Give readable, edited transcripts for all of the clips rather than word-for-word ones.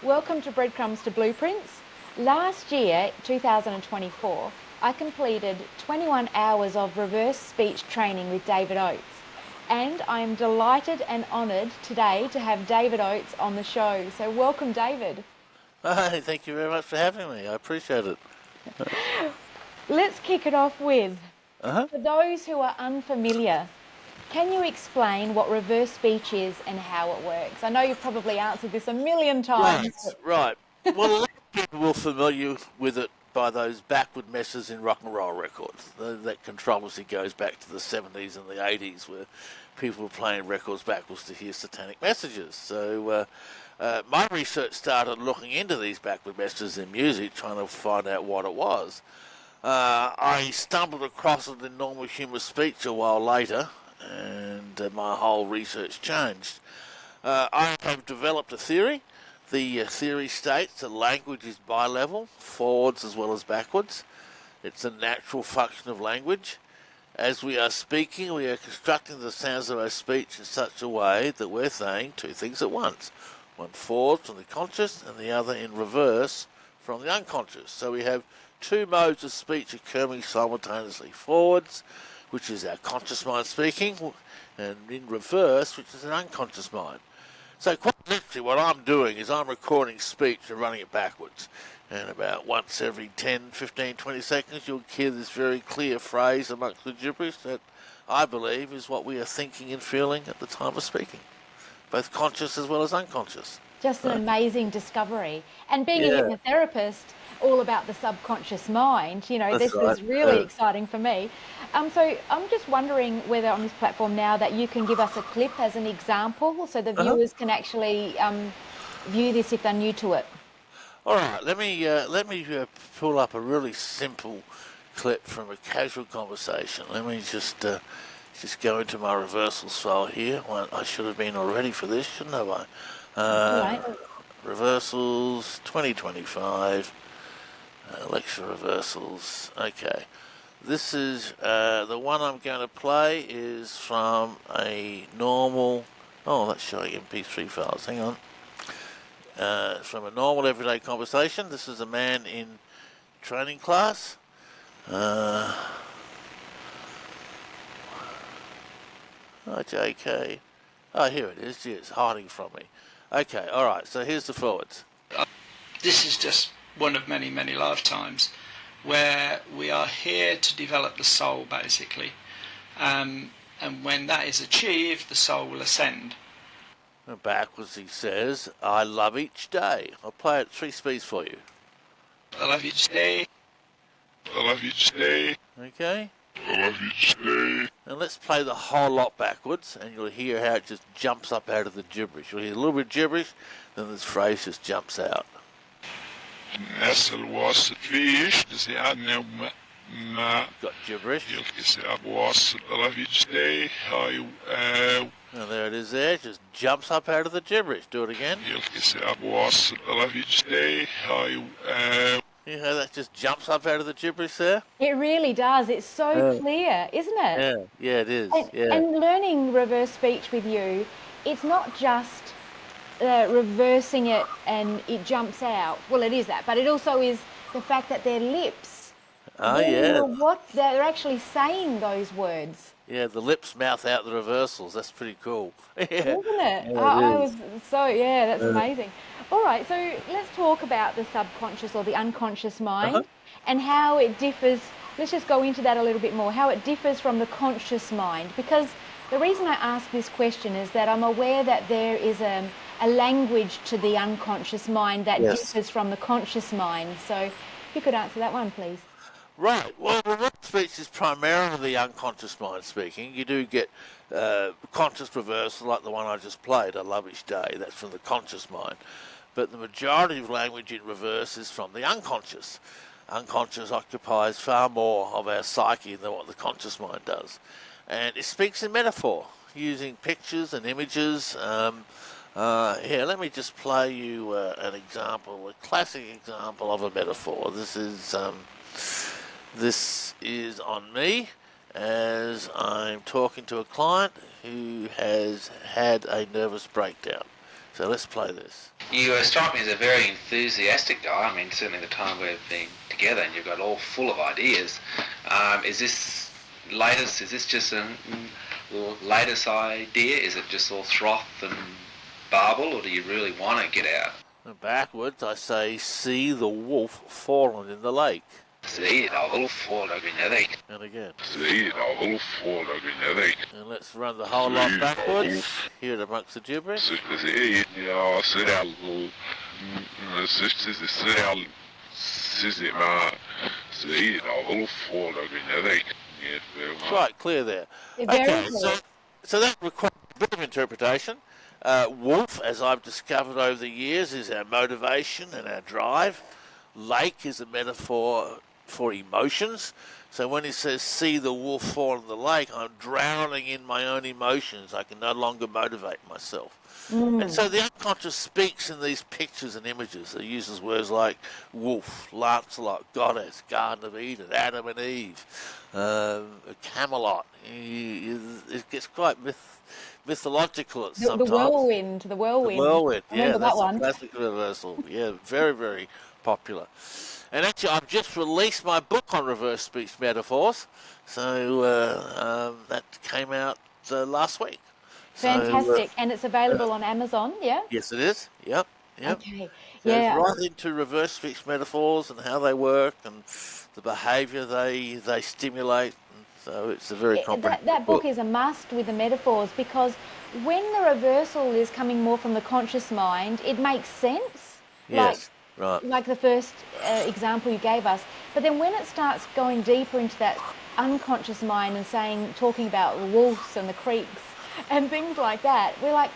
Welcome to Breadcrumbs to Blueprints. Last year, 2024, I completed 21 hours of reverse speech training with David Oates. And I am delighted and honoured today to have David Oates on the show. So welcome, David. Hi, thank you very much for having me. I appreciate it. Let's kick it off with, Uh-huh. for those who are unfamiliar, can you explain what reverse speech is and how it works? I know you've probably answered this a million times. Right. Well, a lot of people will familiar with it by those backward messes in rock and roll records. That controversy goes back to the 70s and the 80s where people were playing records backwards to hear satanic messages. So my research started looking into these backward messages in music, trying to find out what it was. I stumbled across it in normal human speech a while later, and my whole research changed. I have developed a theory. The theory states that language is bilevel, forwards as well as backwards. It's a natural function of language. As we are speaking, we are constructing the sounds of our speech in such a way that we're saying two things at once. One forwards from the conscious and the other in reverse from the unconscious. So we have two modes of speech occurring simultaneously. Forwards, which is our conscious mind speaking, and in reverse, which is an unconscious mind. So quite literally what I'm doing is I'm recording speech and running it backwards. And about once every 10, 15, 20 seconds you'll hear this very clear phrase amongst the gibberish that I believe is what we are thinking and feeling at the time of speaking. Both conscious as well as unconscious. Just an amazing discovery. And being a Yeah. hypnotherapist, all about the subconscious mind, That's this right. is really exciting for me. So I'm just wondering whether on this platform now that you can give us a clip as an example so the viewers can actually view this if they're new to it. All right, let me pull up a really simple clip from a casual conversation. Let me just go into my reversals file here. Well, I should have been all ready for this, shouldn't have I? Right. Reversals 2025, lecture reversals. Okay, this is the one I'm going to play is from a normal. Oh, that's showing MP3 files. Hang on. From a normal everyday conversation. This is a man in training class. Oh, JK. Oh, here it is. Gee, it's hiding from me. Okay, all right. So here's the forwards. This is just one of many, many lifetimes where we are here to develop the soul, basically. And when that is achieved, the soul will ascend. Backwards he says, I love each day. I'll play it 3 speeds for you. I love each day. I love each day. Okay? I love each day. And let's play the whole lot backwards, and you'll hear how it just jumps up out of the gibberish. You'll hear a little bit of gibberish, then this phrase just jumps out. الناس الواسط فيش تساعدنا ما Got gibberish. يلقي الواسط I love each day. And there it is there. It just jumps up out of the gibberish. Do it again. يلقي الواسط I love each day. You know that just jumps up out of the gibberish there? It really does. It's so clear, isn't it? Yeah, it is. And learning reverse speech with you, it's not just reversing it and it jumps out. Well, it is that, but it also is the fact that their lips, they're actually saying those words. Yeah, the lips mouth out the reversals. That's pretty cool. Isn't it? Yeah, I was that's amazing. All right, so let's talk about the subconscious or the unconscious mind and how it differs. Let's just go into that a little bit more, how it differs from the conscious mind. Because the reason I ask this question is that I'm aware that there is a language to the unconscious mind that differs from the conscious mind. So if you could answer that one, please. Right. Well, reverse speech is primarily the unconscious mind speaking. You do get conscious reversal like the one I just played, I love each day. That's from the conscious mind. But the majority of language in reverse is from the unconscious. Unconscious occupies far more of our psyche than what the conscious mind does. And it speaks in metaphor, using pictures and images. Here, let me just play you an example, a classic example of a metaphor. This is on me as I'm talking to a client who has had a nervous breakdown. So let's play this. You strike me as a very enthusiastic guy. I mean, certainly the time we've been together and you've got all full of ideas. Is this latest, is this just a latest idea? Is it just all froth and barble, or do you really want to get out? And backwards, I say, see the wolf fallen in the lake. See the wolf fallen in the lake. And again. See the wolf fallen in the lake. And let's run the whole lot backwards. Hear it amongst the gibberish. Quite clear there. Okay, so that requires a bit of interpretation. Wolf, as I've discovered over the years, is our motivation and our drive. Lake is a metaphor for emotions. So when he says, see the wolf fall in the lake, I'm drowning in my own emotions. I can no longer motivate myself. And so the unconscious speaks in these pictures and images. It uses words like wolf, Lancelot, goddess, Garden of Eden, Adam and Eve, Camelot. It gets quite mythological at sometimes. The whirlwind. The whirlwind, I remember that one. Classic reversal. Yeah, very, very popular. And actually, I've just released my book on reverse speech metaphors. So that came out last week. Fantastic. And it's available on Amazon, yeah? Yes, it is. Yep. Okay. So Yeah. right into reverse speech metaphors and how they work and the behaviour they stimulate. And so it's a very comprehensive That book is a must with the metaphors, because when the reversal is coming more from the conscious mind, it makes sense. Yes. Right. Like the first example you gave us. But then when it starts going deeper into that unconscious mind and talking about the wolves and the creeks and things like that, we're like,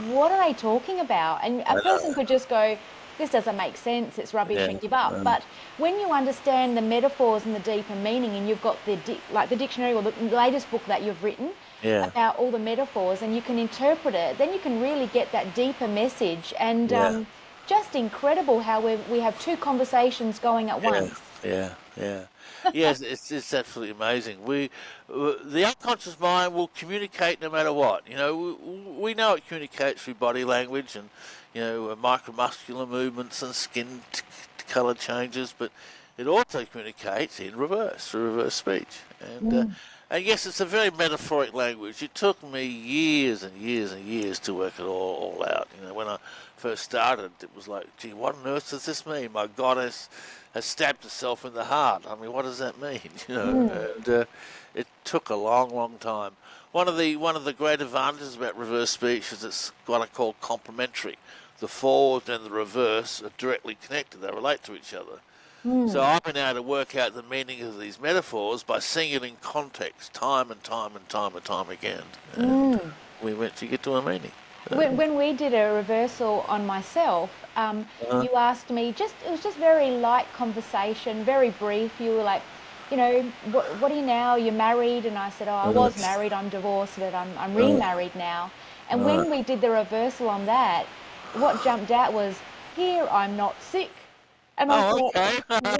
what are they talking about? And a person could just go, this doesn't make sense, it's rubbish, and give up. But when you understand the metaphors and the deeper meaning, and you've got the dictionary or the latest book that you've written about all the metaphors, and you can interpret it, then you can really get that deeper message. And just incredible how we have two conversations going at once. Yes, it's absolutely amazing. The unconscious mind will communicate no matter what. You know, we know it communicates through body language and, you know, micromuscular movements and skin colour changes, but it also communicates in reverse, through reverse speech. And yes, it's a very metaphoric language. It took me years and years and years to work it all out. You know, when I first started, it was like, gee, what on earth does this mean? My goddess has stabbed herself in the heart. I mean, what does that mean? You know, and it took a long, long time. One of the great advantages about reverse speech is it's what I call complementary. The forward and the reverse are directly connected. They relate to each other. So I've been able to work out the meaning of these metaphors by seeing it in context, time and time and time and time again. And we eventually get to a meaning. When we did a reversal on myself, you asked me, it was just very light conversation, very brief. You were like, you know, what are you now? You're married? And I said, I was married, I'm divorced, but I'm remarried now. And when we did the reversal on that, what jumped out was, here, I'm not sick. And I thought,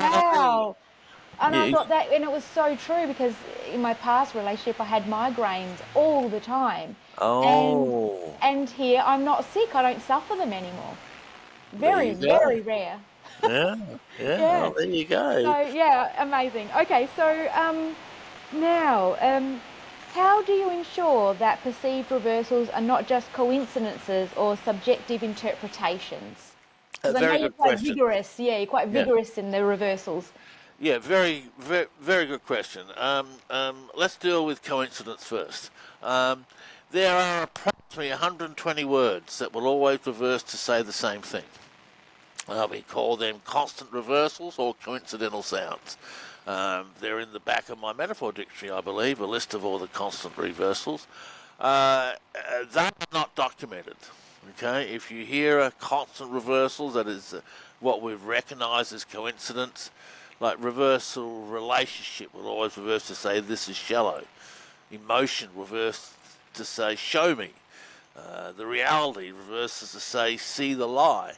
wow. And I thought that, and it was so true, because in my past relationship, I had migraines all the time. And here, I'm not sick. I don't suffer them anymore. Very, very rare. Yeah. Well, there you go. So, yeah, amazing. Okay, so now, how do you ensure that perceived reversals are not just coincidences or subjective interpretations? Because I know you're quite vigorous. Yeah, you're quite vigorous in the reversals. Yeah, very, very, very good question. Let's deal with coincidence first. There are approximately 120 words that will always reverse to say the same thing. We call them constant reversals or coincidental sounds. They're in the back of my metaphor dictionary, I believe, a list of all the constant reversals. They are not documented. Okay, if you hear a constant reversal, that is what we've recognised as coincidence. Like reversal relationship will always reverse to say this is shallow. Emotion reverse to say show me. The reality reverses to say see the lie.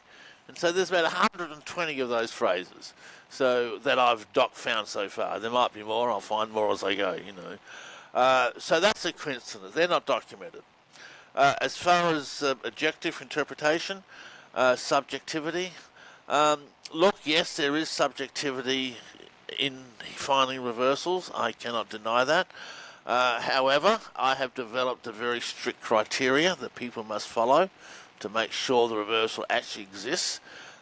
And so there's about 120 of those phrases so that I've found so far. There might be more, I'll find more as I go, you know. So that's a coincidence. They're not documented. As far as objective interpretation, subjectivity, look, yes, there is subjectivity in finding reversals. I cannot deny that. However, I have developed a very strict criteria that people must follow to make sure the reversal actually exists.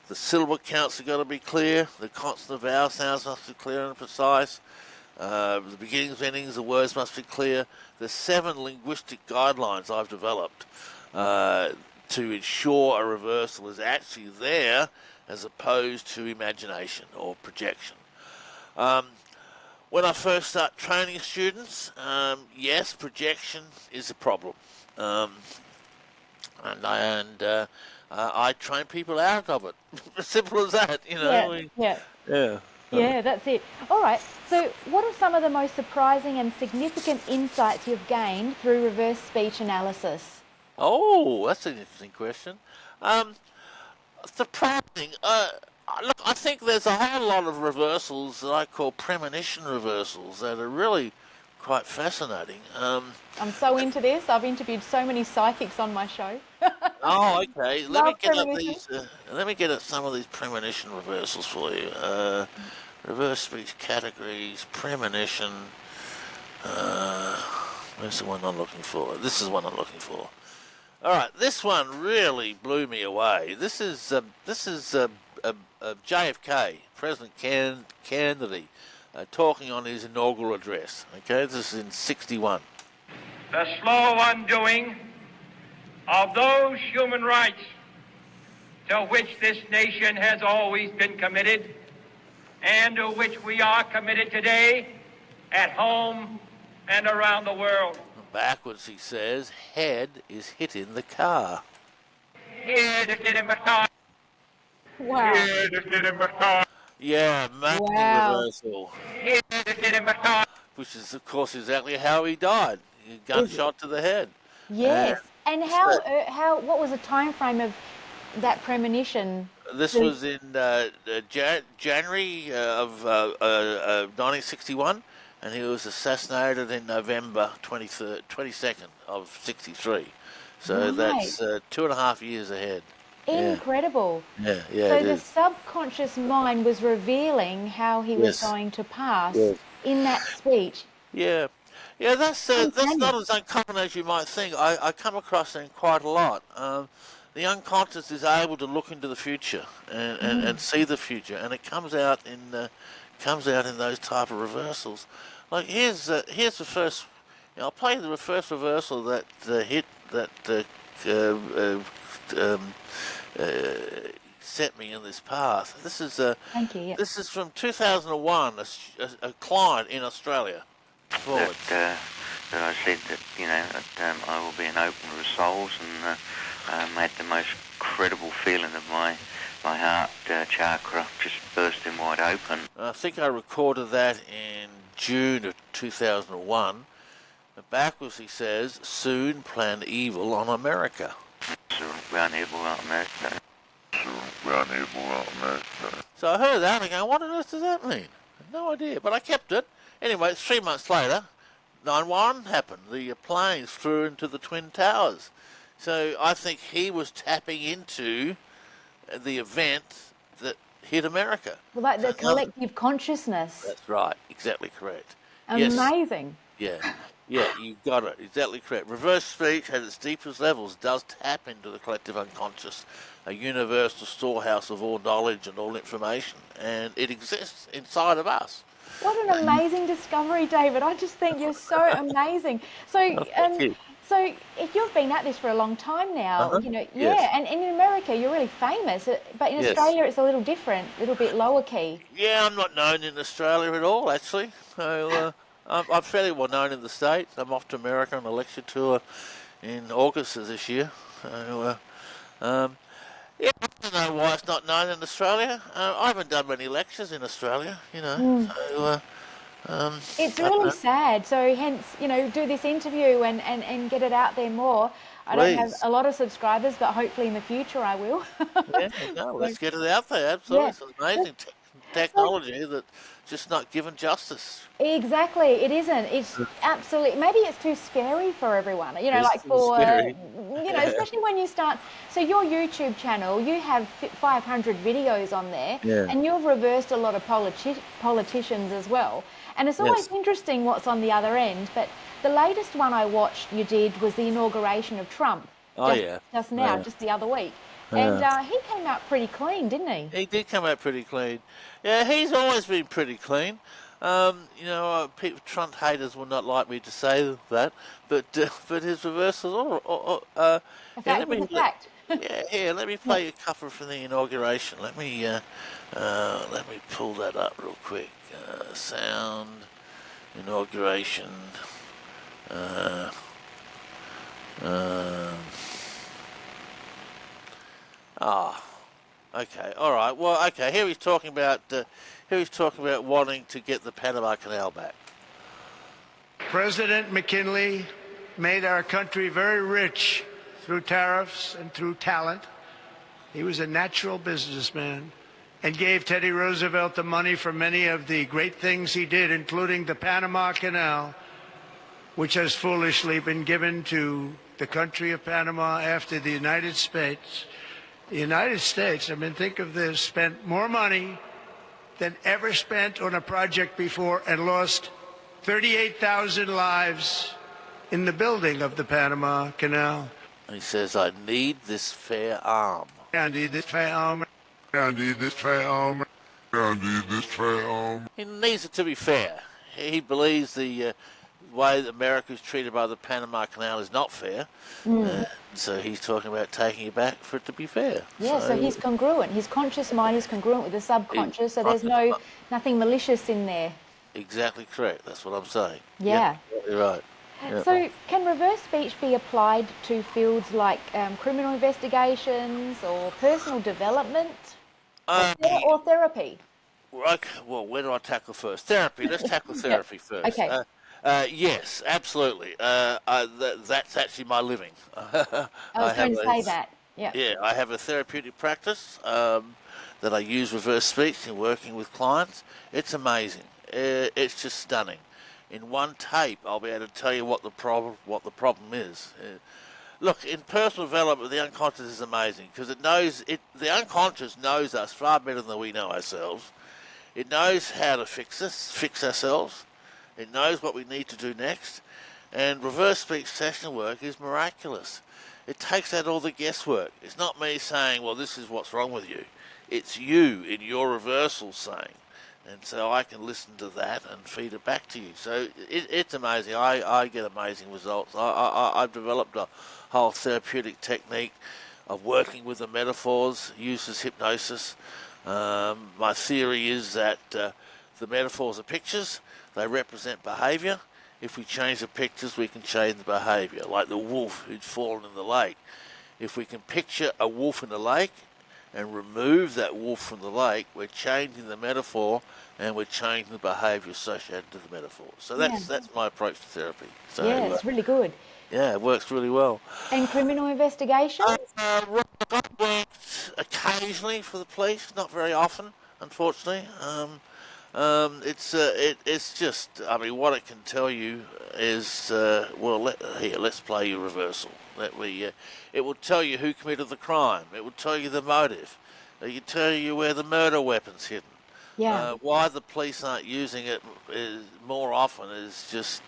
The syllable counts have got to be clear. The consonant vowel sounds must be clear and precise. The beginnings, endings, the words must be clear. There's 7 linguistic guidelines I've developed to ensure a reversal is actually there as opposed to imagination or projection. When I first start training students, yes, projection is a problem. I train people out of it. As simple as that, you know. Yeah, that's it. All right, so what are some of the most surprising and significant insights you've gained through reverse speech analysis? Oh, that's an interesting question. Surprising. Look, I think there's a whole lot of reversals that I call premonition reversals that are really quite fascinating. I'm so into this. I've interviewed so many psychics on my show. Oh, okay. Let me Love get at premonition. these. Let me get at some of these premonition reversals for you. Reverse speech categories, premonition. Where's the one I'm looking for? This is one I'm looking for. All right, this one really blew me away. This is JFK, President Kennedy, talking on his inaugural address. Okay, this is in '61. The slow undoing of those human rights to which this nation has always been committed and to which we are committed today at home and around the world. Backwards, he says, head is hitting the car. Head is hitting the car. Wow. Head is hitting the car. Yeah, amazing Wow. reversal. Head is hitting the car. Which is, of course, exactly how he died. A gunshot to the head. Yes. And what was the time frame of that premonition? This was in January of 1961, and he was assassinated in November 22nd of '63. So Right. that's 2.5 years ahead. Incredible. Yeah, So it the is. subconscious mind was revealing how he was Yes. going to pass Yes. in that speech. Yeah, that's Uncanny. not as uncommon as you might think. I come across it quite a lot. The unconscious is able to look into the future and see the future, and it comes out in those type of reversals. Like here's the first. I'll play the first reversal that set me in this path. This is Thank you. Yeah. this is from 2001. A client in Australia. Forward. That I said that I will be an opener of souls, and had the most credible feeling of my heart chakra just bursting wide open. I think I recorded that in June of 2001. Backwards, he says, soon plan evil on America. So I heard that and I go, what on earth does that mean? No idea, but I kept it. Anyway, 3 months later, 9/11 happened. The planes flew into the Twin Towers. So I think he was tapping into the event that hit America. Well, like the collective consciousness. That's right, exactly correct. Yes. Amazing. Yeah, you got it. Exactly correct. Reverse speech at its deepest levels does tap into the collective unconscious, a universal storehouse of all knowledge and all information, and it exists inside of us. What an amazing discovery, David. I just think you're so amazing. So, Thank you. so if you've been at this for a long time now, Yes. and in America you're really famous, but in Yes. Australia it's a little different, a little bit lower key. Yeah, I'm not known in Australia at all, actually. So I'm fairly well known in the States. I'm off to America on a lecture tour in August of this year. So, yeah, I don't know why it's not known in Australia. I haven't done many lectures in Australia, So, It's really sad. So hence, do this interview and get it out there more. I don't have Please. a lot of subscribers, but hopefully in the future I will. Yeah, no, let's get it out there. Absolutely, Yeah. it's amazing technology that's just not given justice. Exactly, it isn't. It's absolutely, maybe it's too scary for everyone, It's like too for scary. you know, especially when you start. So your YouTube channel, you have 500 videos on there, Yeah. and you've reversed a lot of politicians as well. And it's always Yes. interesting what's on the other end. But the latest one I watched you did was the inauguration of Trump. Oh, yeah. Just now, Yeah. just the other week. And Yeah. he came out pretty clean, didn't he? He did come out pretty clean. Yeah, he's always been pretty clean. People, Trump haters will not like me to say that, but his reversals. A fact is a fact. Let me play a couple from the inauguration. Let me pull that up real quick. Sound inauguration. Okay, all right. Well, okay. Here he's talking about wanting to get the Panama Canal back. President McKinley made our country very rich through tariffs and through talent. He was a natural businessman and gave Teddy Roosevelt the money for many of the great things he did, including the Panama Canal, which has foolishly been given to the country of Panama after the United States. The United States, I mean, think of this, spent more money than ever spent on a project before and lost 38,000 lives in the building of the Panama Canal. He says, "I need this fair arm." I need this fair arm. I need this fair arm. I need this fair arm. He needs it to be fair. He believes the way that America is treated by the Panama Canal is not fair. So he's talking about taking it back for it to be fair. Yeah, so he's congruent. His conscious mind is congruent with the subconscious, so there's nothing malicious in there. Exactly correct. That's what I'm saying. Yeah. You're right. Yeah. So can reverse speech be applied to fields like criminal investigations or personal development or therapy? Okay, well, where do I tackle first? Therapy. Let's tackle therapy first. Okay. Yes, absolutely. That's actually my living. I was going to say that. Yeah. Yeah, I have a therapeutic practice that I use reverse speech in working with clients. It's amazing. It's just stunning. In one tape, I'll be able to tell you what the problem is. Look, in personal development, the unconscious is amazing because the unconscious knows us far better than we know ourselves. It knows how to fix ourselves. It knows what we need to do next. And reverse speech session work is miraculous. It takes out all the guesswork. It's not me saying, well, this is what's wrong with you. It's you in your reversal saying. And so I can listen to that and feed it back to you. So it's amazing. I get amazing results. I've developed a whole therapeutic technique of working with the metaphors, uses hypnosis. My theory is that the metaphors are pictures. They represent behaviour. If we change the pictures, we can change the behaviour. Like the wolf who'd fallen in the lake. If we can picture a wolf in the lake and remove that wolf from the lake, we're changing the metaphor and we're changing the behaviour associated to the metaphor. So that's my approach to therapy. So, yeah, it's really good. Yeah, it works really well. And criminal investigations? I've worked occasionally for the police, not very often, unfortunately. It's just, I mean, what it can tell you is, let's play your reversal. It will tell you who committed the crime. It will tell you the motive. It can tell you where the murder weapon's hidden. Yeah. Why the police aren't using it more often is just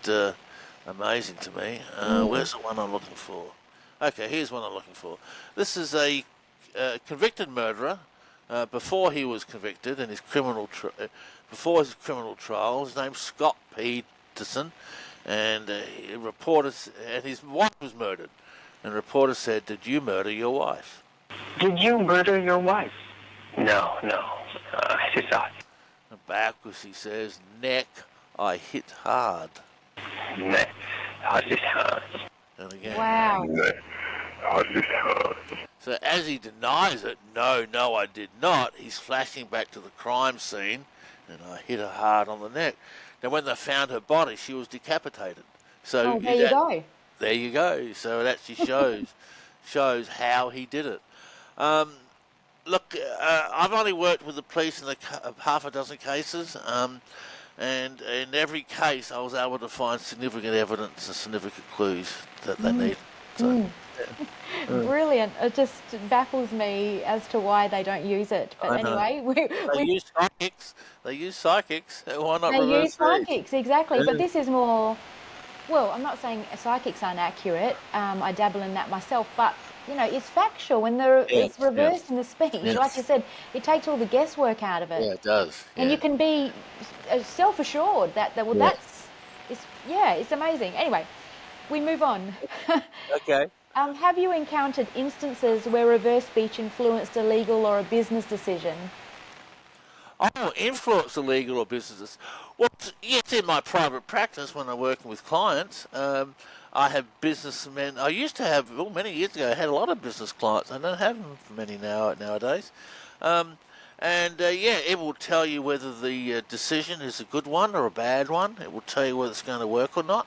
amazing to me. Where's the one I'm looking for? Okay, here's one I'm looking for. This is a convicted murderer. Before he was convicted in his criminal trial, his name's Scott Peterson, and and his wife was murdered. And reporters said, "Did you murder your wife?" Did you murder your wife? No. I just thought. Backwards, he says, "Neck, I hit hard." Neck, I hit hard. And again. Wow. Neck, I hit hard. So as he denies it, no, I did not, he's flashing back to the crime scene, and I hit her hard on the neck. Now, when they found her body, she was decapitated. So there you go. There you go. So it actually shows how he did it. Look, I've only worked with the police in half a dozen cases, and in every case, I was able to find significant evidence and significant clues that they need. So, Brilliant. It just baffles me as to why they don't use it. But I know. anyway, They use psychics. They use psychics. Why not they use reverse these? psychics, exactly. But Yeah. this is more, well, I'm not saying psychics aren't accurate. I dabble in that myself, but it's factual and it's reversed in the speech. Like you said, it takes all the guesswork out of it. Yeah, it does. And Yeah. you can be self-assured that well, it's amazing. Anyway, we move on. Okay. Have you encountered instances where reverse speech influenced a legal or a business decision? Oh, influence the legal or businesses. Well, yes, in my private practice when I'm working with clients, I have businessmen. I used to have, many years ago, I had a lot of business clients. I don't have them many nowadays. It will tell you whether the decision is a good one or a bad one. It will tell you whether it's going to work or not.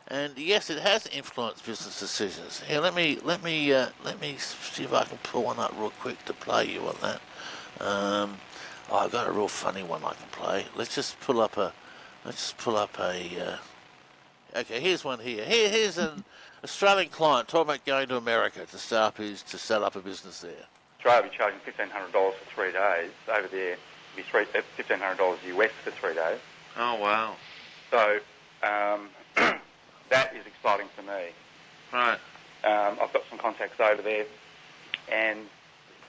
And yes, it has influenced business decisions. Here, let me see if I can pull one up real quick to play you on that. I've got a real funny one I can play. Let's just pull up a. Okay, here's one here. Here's an Australian client talking about going to America to set up a business there. Australia will be charging $1,500 for 3 days. Over there, it'll be $1,500 US for 3 days. Oh, wow. So that is exciting for me. Right. I've got some contacts over there, and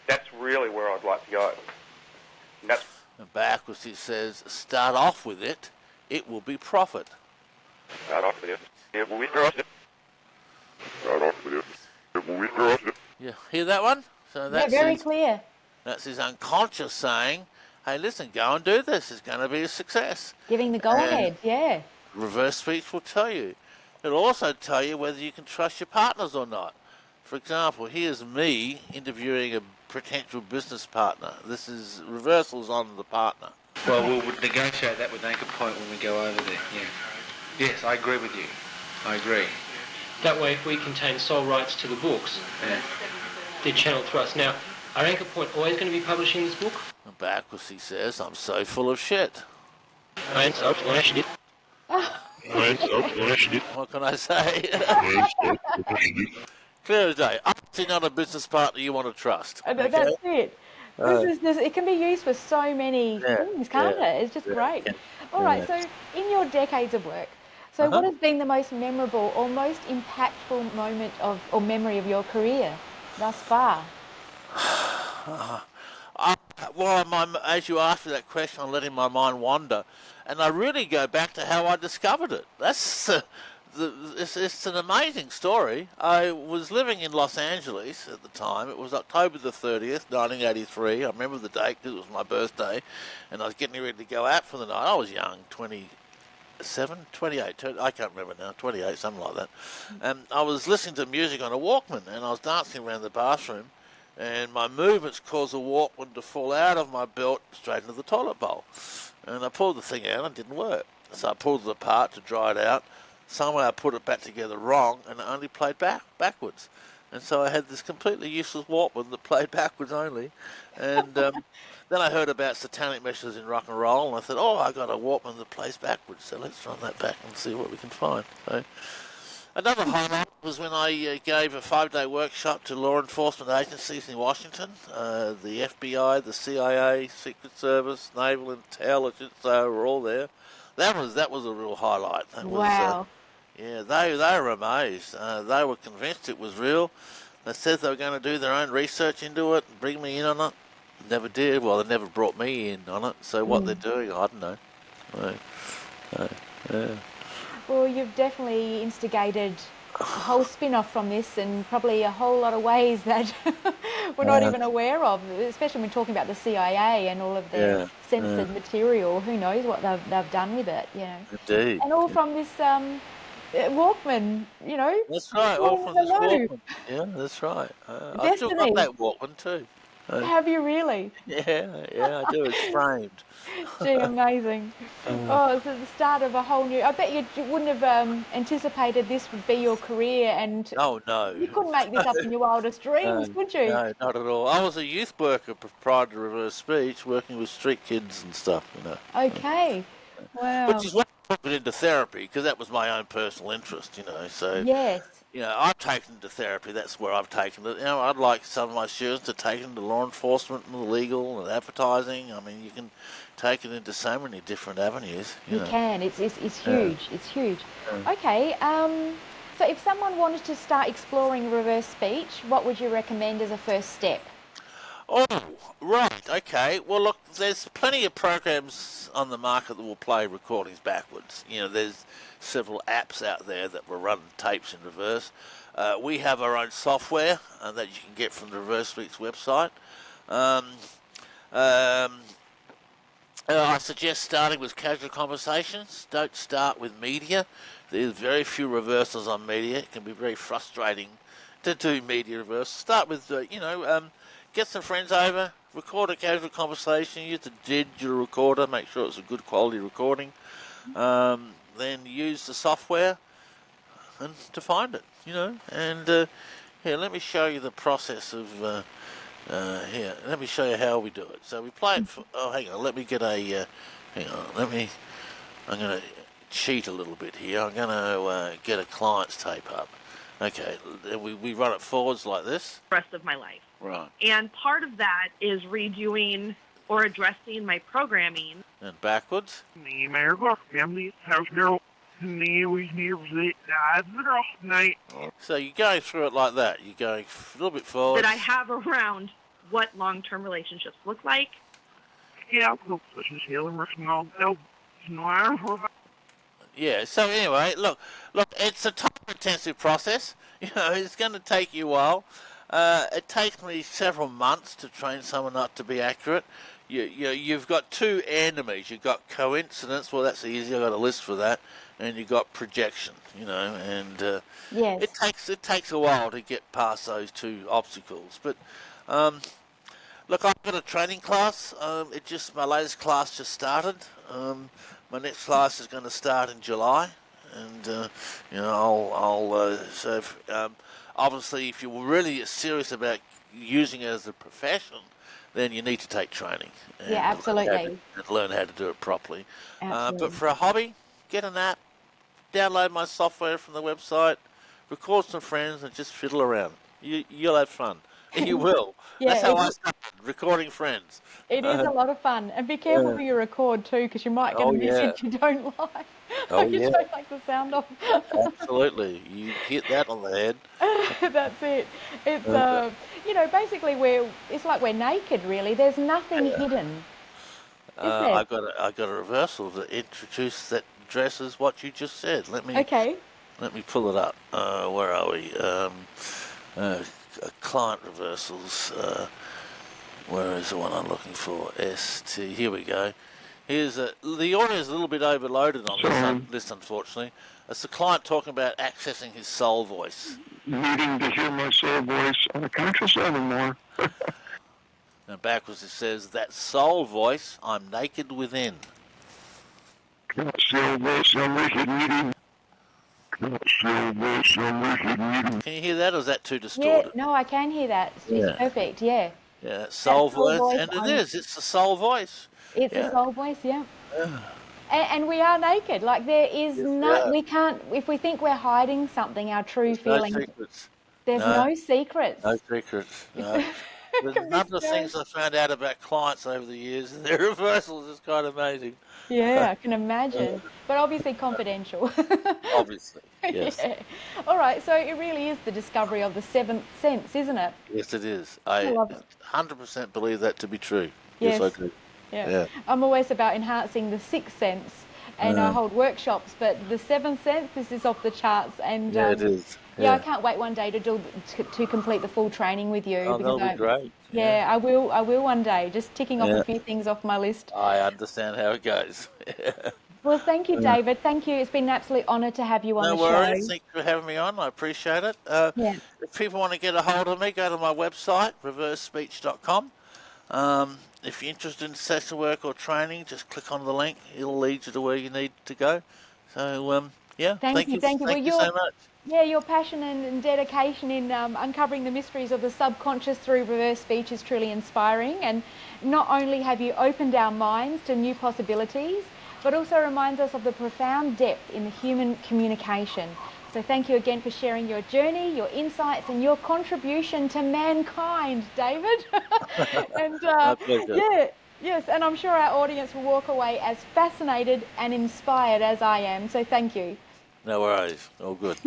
that's really where I'd like to go. And backwards it says, start off with it, it will be profit. Start off with it, it will be profit. Start off with it. It will be profit. Yeah, hear that one? So that's very clear. That's his unconscious saying, hey, listen, go and do this. It's going to be a success. Giving the go-ahead, yeah. Reverse speech will tell you. It'll also tell you whether you can trust your partners or not. For example, here's me interviewing a potential business partner. This is reversals on the partner. Well, we'll negotiate that with Anchor Point when we go over there, yeah. Yes, I agree with you. I agree. That way, if we contain sole rights to the books, they're channeled through us. Now, are Anchor Point always going to be publishing this book? Backwards he says, I'm so full of shit. I ain't so flashed it. What can I say? Clear as day. Obviously not a business partner you want to trust. Okay? That's it. It can be used for so many things, can't it? It's just great. All right, so in your decades of work, what has been the most memorable or most impactful moment or memory of your career thus far? As you asked me that question, I'm letting my mind wander. And I really go back to how I discovered it. It's an amazing story. I was living in Los Angeles at the time. It was October the 30th, 1983. I remember the date because it was my birthday. And I was getting ready to go out for the night. I was young, 27, 28, I can't remember now, 28, something like that. And I was listening to music on a Walkman, and I was dancing around the bathroom, and my movements caused the Walkman to fall out of my belt straight into the toilet bowl. And I pulled the thing out, and it didn't work. So I pulled it apart to dry it out. Somehow I put it back together wrong, and it only played backwards. And so I had this completely useless Walkman that played backwards only. And then I heard about satanic messages in rock and roll, and I thought, I got a Walkman that plays backwards, so let's run that back and see what we can find. So, another highlight was when I gave a 5-day workshop to law enforcement agencies in Washington, the FBI, the CIA, Secret Service, Naval Intelligence, they were all there. That was a real highlight. Wow. They were amazed. They were convinced it was real. They said they were going to do their own research into it and bring me in on it. Never did. Well, they never brought me in on it. So what they're doing, I don't know. Yeah. Well, you've definitely instigated a whole spin-off from this, and probably a whole lot of ways that we're not even aware of, especially when talking about the CIA and all of their censored material. Who knows what they've done with it, Indeed. And all from this Walkman, That's right, all from this Walkman. Yeah, that's right. I still got that Walkman too. Have you really? Yeah, I do. It's framed. Gee, amazing. It's the start of a whole new... I bet you wouldn't have anticipated this would be your career, and... Oh, no. You couldn't make this up in your wildest dreams, could you? No, not at all. I was a youth worker prior to reverse speech, working with street kids and stuff, Okay. Wow. Which is why I put it into therapy, because that was my own personal interest, so... Yes. I've taken it to therapy. That's where I've taken it. I'd like some of my students to take it into law enforcement and the legal and advertising. I mean, you can take it into so many different avenues. You can. It's huge. It's huge. Okay. So if someone wanted to start exploring reverse speech, what would you recommend as a first step? Oh, right. Okay. Well, look, there's plenty of programs on the market that will play recordings backwards. There's several apps out there that will run tapes in reverse. We have our own software that you can get from the Reverse Speech website. I suggest starting with casual conversations. Don't start with media. There's very few reversals on media. It can be very frustrating to do media reversals. Start with, get some friends over, record a casual conversation, use the digital recorder, make sure it's a good quality recording. Then use the software and to find it, And here, let me show you the process of... here, let me show you how we do it. So we play it for... Oh, hang on, let me get a... hang on, I'm going to cheat a little bit here. I'm going to get a client's tape up. Okay, we run it forwards like this. The rest of my life. Right. And part of that is redoing or addressing my programming. And backwards. So you go through it like that. You go a little bit forward. That I have around what long-term relationships look like. Yeah, so anyway, look, it's a time-intensive process. It's going to take you a while. It takes me several months to train someone up to be accurate. You've got two enemies. You've got coincidence. Well, that's easy. I've got a list for that. And you've got projection. And yes. It takes a while to get past those two obstacles. But look, I've got a training class. My latest class just started. My next class is going to start in July, and obviously, if you're really serious about using it as a profession, then you need to take training. Yeah, absolutely. And learn how to do it properly. Absolutely. But for a hobby, get an app, download my software from the website, record some friends, and just fiddle around. You'll have fun. You will. Yeah, that's how I started, recording friends. It is a lot of fun. And be careful who you record too, because you might get a message you don't like. You don't like the sound of. Absolutely. You hit that on the head. That's it. It's, basically it's like we're naked, really. There's nothing hidden. I got a reversal that that addresses what you just said. Let me pull it up. Where are we? Client reversals. Where is the one I'm looking for? ST. Here we go. The audio is a little bit overloaded on this, unfortunately. It's the client talking about accessing his soul voice. Needing to hear my soul voice on a conscious level more. And backwards it says, that soul voice, I'm naked within. That soul voice, I'm naked within. Can you hear that, or is that too distorted? Yeah, no, I can hear that. It's perfect, yeah. Yeah, soul voice, and it's the soul voice. It's the soul voice, yeah. And we are naked. Like there is we can't, if we think we're hiding something, our true feelings. No secrets. There's no secrets. No secrets, no. There's a number of things I found out about clients over the years, and their reversals is kind of amazing. Yeah, I can imagine. But obviously confidential. Obviously, yes. Yeah. All right, so it really is the discovery of the seventh sense, isn't it? Yes, it is. I 100% believe that to be true. Yes, I do. Yeah. I'm always about enhancing the sixth sense, and I hold workshops, but the seventh sense, this is off the charts. And it is. Yeah, I can't wait one day to complete the full training with you. Oh, that'll be great. Yeah, I will one day. Just ticking off a few things off my list. I understand how it goes. Well, thank you, David. Thank you. It's been an absolute honour to have you on the show. No worries. Thank you for having me on. I appreciate it. If people want to get a hold of me, go to my website, reversespeech.com. If you're interested in session work or training, just click on the link. It'll lead you to where you need to go. So, thank you so much. Yeah, your passion and dedication in uncovering the mysteries of the subconscious through reverse speech is truly inspiring. And not only have you opened our minds to new possibilities, but also reminds us of the profound depth in the human communication. So thank you again for sharing your journey, your insights, and your contribution to mankind, David. And My pleasure. yeah, yes, and I'm sure our audience will walk away as fascinated and inspired as I am. So thank you. No worries. All good.